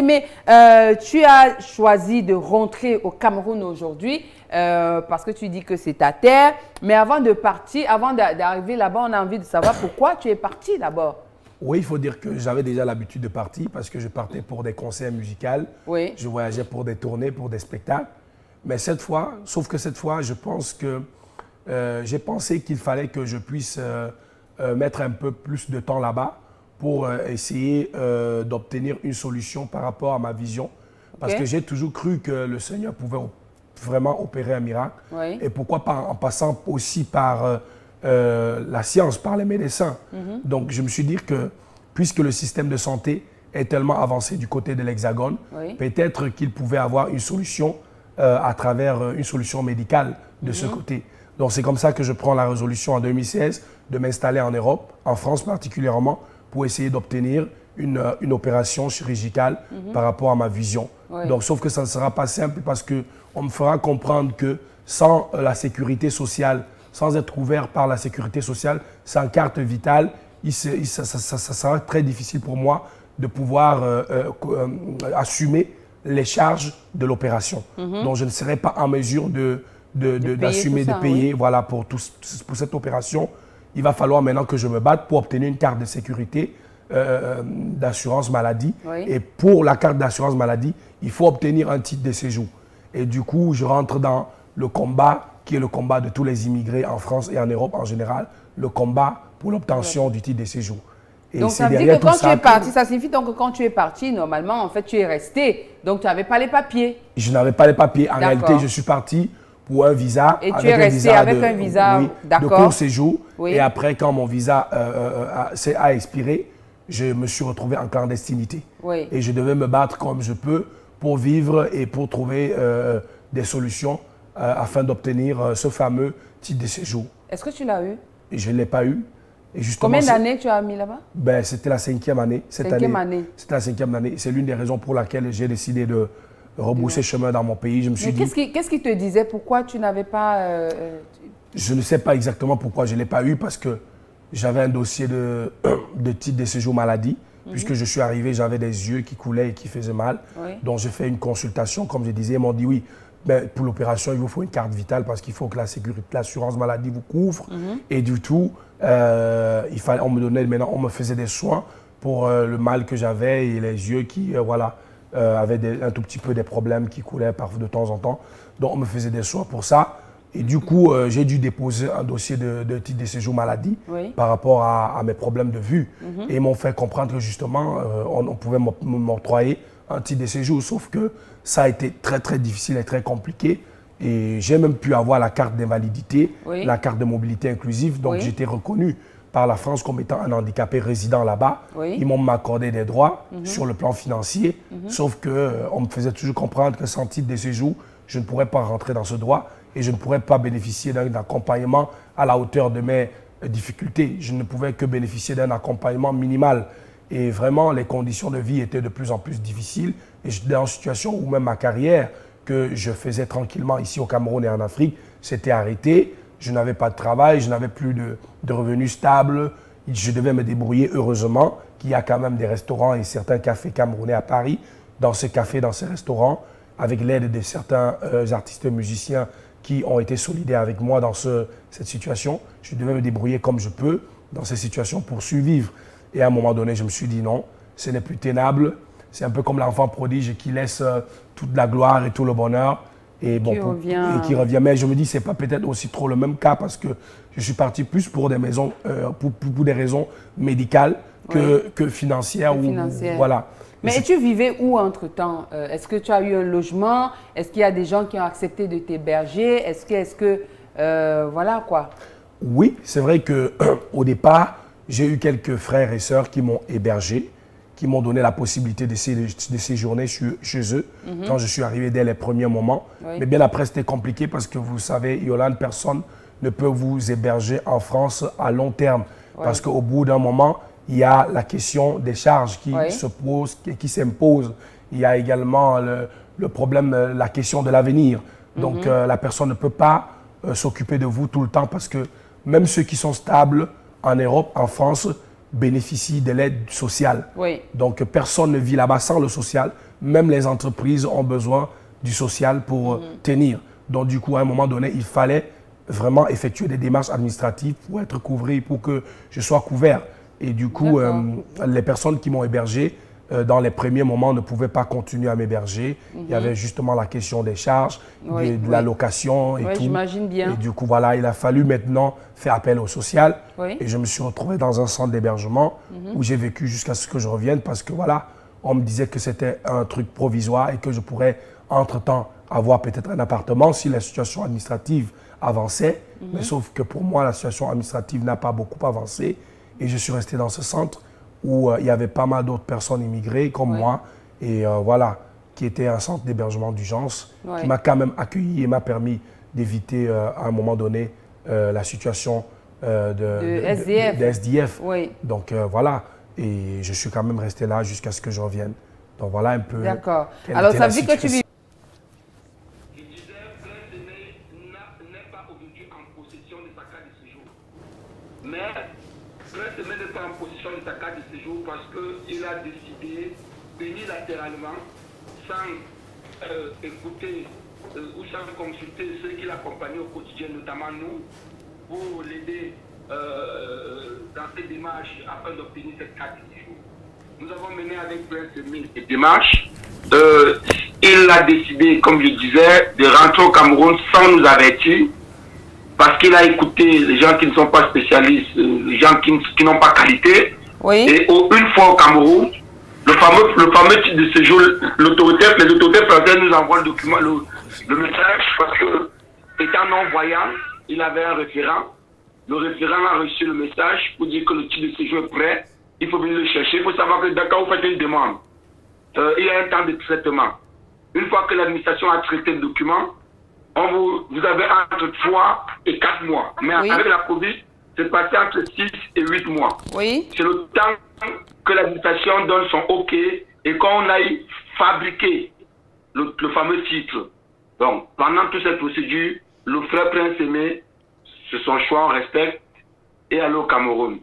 Mais tu as choisi de rentrer au Cameroun aujourd'hui parce que tu dis que c'est ta terre. Mais avant de partir, avant d'arriver là-bas, on a envie de savoir pourquoi tu es parti d'abord. Oui, il faut dire que j'avais déjà l'habitude de partir parce que je partais pour des concerts musicaux. Oui. Je voyageais pour des tournées, pour des spectacles. Mais cette fois, sauf que cette fois, je pense que j'ai pensé qu'il fallait que je puisse mettre un peu plus de temps là-bas pour essayer d'obtenir une solution par rapport à ma vision. Parce que j'ai toujours cru que le Seigneur pouvait vraiment opérer un miracle. Oui. Et pourquoi pas en passant aussi par la science, par les médecins. Donc je me suis dit que puisque le système de santé est tellement avancé du côté de l'Hexagone, peut-être qu'il pouvait avoir une solution à travers une solution médicale de ce côté. Donc c'est comme ça que je prends la résolution en 2016 de m'installer en Europe, en France particulièrement, pour essayer d'obtenir une opération chirurgicale par rapport à ma vision. Donc sauf que ça ne sera pas simple parce qu'on me fera comprendre que sans la sécurité sociale, sans être couvert par la sécurité sociale, sans carte vitale, ça sera très difficile pour moi de pouvoir assumer les charges de l'opération. Donc je ne serai pas en mesure d'assumer, de payer. Voilà, pour cette opération. Il va falloir maintenant que je me batte pour obtenir une carte de sécurité d'assurance maladie. Et pour la carte d'assurance maladie, il faut obtenir un titre de séjour. Et du coup, je rentre dans le combat qui est le combat de tous les immigrés en France et en Europe en général, le combat pour l'obtention du titre de séjour. Et donc ça veut dire que quand tu es parti, ça signifie donc que quand tu es parti, normalement, en fait, tu es resté. Donc tu n'avais pas les papiers. Je n'avais pas les papiers. En réalité, je suis parti pour un visa. Et tu es resté avec un visa, de court séjour. Et après, quand mon visa a expiré, je me suis retrouvé en clandestinité. Et je devais me battre comme je peux pour vivre et pour trouver des solutions afin d'obtenir ce fameux titre de séjour. Est-ce que tu l'as eu? Je ne l'ai pas eu. Et combien d'années tu as mis là-bas? Ben, c'était la 5e année. C'était la 5e année. C'est l'une des raisons pour laquelle j'ai décidé de rebrousser chemin dans mon pays. Je me suis dit... Qu'est-ce qui te disait pourquoi tu n'avais pas... Je ne sais pas exactement pourquoi je ne l'ai pas eu parce que j'avais un dossier de titre de séjour maladie. Puisque je suis arrivé, j'avais des yeux qui coulaient et qui faisaient mal. Donc j'ai fait une consultation, comme je disais, ils m'ont dit oui. Ben, pour l'opération, il vous faut une carte vitale parce qu'il faut que l'assurance maladie vous couvre. Et du tout, on me donnait, maintenant, on me faisait des soins pour le mal que j'avais et les yeux qui avaient un tout petit peu des problèmes qui coulaient de temps en temps. Donc on me faisait des soins pour ça. Et du coup, j'ai dû déposer un dossier de titre de séjour maladie par rapport à mes problèmes de vue. Et ils m'ont fait comprendre que justement, on pouvait m'octroyer un titre de séjour, sauf que ça a été très très difficile et très compliqué. Et j'ai même pu avoir la carte d'invalidité, la carte de mobilité inclusive. Donc j'étais reconnu par la France comme étant un handicapé résident là-bas. Ils m'ont accordé des droits sur le plan financier, sauf qu'on me faisait toujours comprendre que sans titre de séjour, je ne pourrais pas rentrer dans ce droit et je ne pourrais pas bénéficier d'un accompagnement à la hauteur de mes difficultés. Je ne pouvais que bénéficier d'un accompagnement minimal. Et vraiment, les conditions de vie étaient de plus en plus difficiles. Et j'étais dans une situation où même ma carrière que je faisais tranquillement ici au Cameroun et en Afrique s'était arrêtée. Je n'avais pas de travail, je n'avais plus de revenus stables. Je devais me débrouiller, heureusement qu'il y a quand même des restaurants et certains cafés camerounais à Paris. Dans ces cafés, dans ces restaurants, avec l'aide de certains artistes musiciens qui ont été solidaires avec moi dans cette situation, je devais me débrouiller comme je peux dans ces situations pour survivre. Et à un moment donné, je me suis dit non, ce n'est plus tenable. C'est un peu comme l'enfant prodige qui laisse toute la gloire et tout le bonheur et qui revient. Mais je me dis, ce n'est pas peut-être aussi trop le même cas parce que je suis parti plus pour des raisons, pour des raisons médicales que financières. Voilà. Mais tu vivais où entre-temps? Est-ce que tu as eu un logement? Est-ce qu'il y a des gens qui ont accepté de t'héberger? Voilà quoi. Oui, c'est vrai qu'au départ, j'ai eu quelques frères et sœurs qui m'ont hébergé, qui m'ont donné la possibilité de séjourner chez eux quand je suis arrivé dès les premiers moments. Mais bien après, c'était compliqué parce que vous savez, Yolande, personne ne peut vous héberger en France à long terme. Parce qu'au bout d'un moment, il y a la question des charges qui se posent et qui s'imposent. Il y a également le problème, la question de l'avenir. Donc la personne ne peut pas s'occuper de vous tout le temps parce que même ceux qui sont stables en Europe, en France, bénéficient de l'aide sociale. Oui. Donc, personne ne vit là-bas sans le social. Même les entreprises ont besoin du social pour tenir. Donc, du coup, à un moment donné, il fallait vraiment effectuer des démarches administratives pour être couvré, pour que je sois couvert. Et du coup, les personnes qui m'ont hébergé, dans les premiers moments, ne pouvaient pas continuer à m'héberger. Il y avait justement la question des charges, de la location et tout. J'imagine bien. Et du coup, voilà, il a fallu maintenant faire appel au social. Oui. Et je me suis retrouvé dans un centre d'hébergement où j'ai vécu jusqu'à ce que je revienne parce que voilà, on me disait que c'était un truc provisoire et que je pourrais, entre-temps, avoir peut-être un appartement si la situation administrative avançait. Mais sauf que pour moi, la situation administrative n'a pas beaucoup avancé. Et je suis resté dans ce centre où il y avait pas mal d'autres personnes immigrées comme moi. Et voilà, qui était un centre d'hébergement d'urgence qui m'a quand même accueilli et m'a permis d'éviter à un moment donné la situation de SDF. Oui. Donc voilà, et je suis quand même resté là jusqu'à ce que je revienne. Donc voilà un peu. D'accord. Alors ça veut dire que tu vis. Je disais, Prince Aimé n'est pas aujourd'hui en possession de sa carte de séjour. Mais Prince Aimé n'est pas en possession de sa carte de séjour parce qu'il a décidé unilatéralement, sans écouter ou sans consulter ceux qui l'accompagnent au quotidien, notamment nous, pour l'aider dans ses démarches afin d'obtenir cette carte de séjour. Nous avons mené avec Prince Aimé cette démarche. Il a décidé, comme je disais, de rentrer au Cameroun sans nous avertir, parce qu'il a écouté les gens qui ne sont pas spécialistes, les gens qui n'ont pas qualité. Oui. Et une fois au Cameroun, le fameux titre de séjour, les autorités françaises nous envoient le document, le message, parce que, étant non-voyant, il avait un référent. Le référent a reçu le message pour dire que le titre de séjour est prêt. Il faut venir le chercher. Il faut savoir que quand vous faites une demande, il y a un temps de traitement. Une fois que l'administration a traité le document, vous avez entre 3 et 4 mois. Mais avec la Covid, c'est passé entre 6 et 8 mois. Oui. C'est le temps que l'administration donne son OK et qu'on aille fabriquer le fameux titre. Donc, pendant toute cette procédure, le frère Prince Aimé, c'est son choix, on respecte, et aller au Cameroun.